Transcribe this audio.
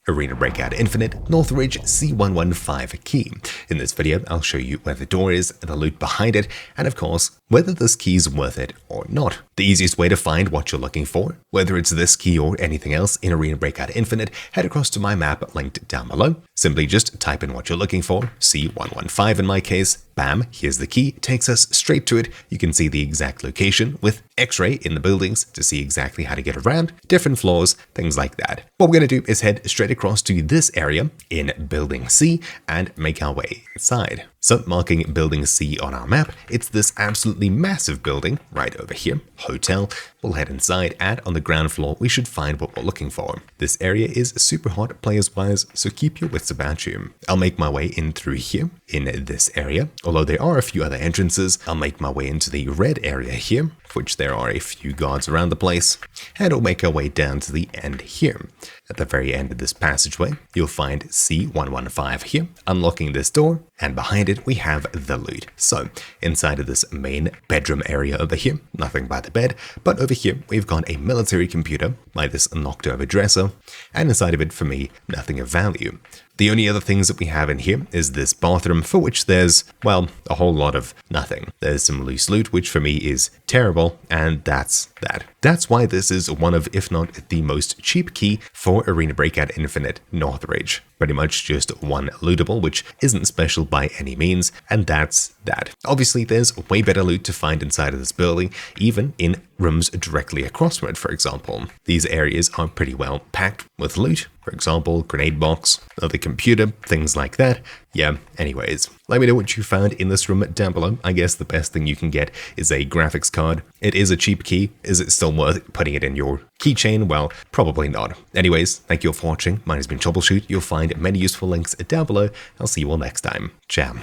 Arena Breakout Infinite, Northridge C115 Key. In this video, I'll show you where the door is, the loot behind it, and of course, whether this key is worth it or not. The easiest way to find what you're looking for, whether it's this key or anything else in Arena Breakout Infinite, head across to my map linked down below. Simply just type in what you're looking for, C115 in my case, bam, here's the key, takes us straight to it. You can see the exact location with X-ray in the buildings to see exactly how to get around, different floors, things like that. What we're going to do is head straight across to this area in Building C and make our way inside. So marking Building C on our map, it's this absolutely massive building right over here, hotel. We'll head inside and on the ground floor we should find what we're looking for. This area is super hot players wise, so keep your wits about you. I'll make my way in through here in this area. Although there are a few other entrances, I'll make my way into the red area here, which there are a few guards around the place, and we'll make our way down to the end here. At the very end of this passageway, you'll find C115 here, unlocking this door, and behind it we have the loot. So, inside of this main bedroom area over here, nothing by the bed, but over here we've got a military computer by this knocked over dresser, and inside of it, for me, nothing of value. The only other things that we have in here is this bathroom, for which there's, well, a whole lot of nothing. There's some loose loot, which for me is terrible, and that's that. That's why this is one of, if not the most cheap key for Arena Breakout Infinite Northridge. Pretty much just one lootable, which isn't special by any means, and that's that. Obviously, there's way better loot to find inside of this building, even in rooms directly across from it, for example. These areas are pretty well packed with loot, for example, grenade box, another computer, things like that. Yeah, anyways, let me know what you found in this room down below. I guess the best thing you can get is a graphics card. It is a cheap key. Is it still worth putting it in your keychain? Well, probably not. Anyways, thank you all for watching. Mine has been Troubleshoot. You'll find many useful links down below. I'll see you all next time. Ciao.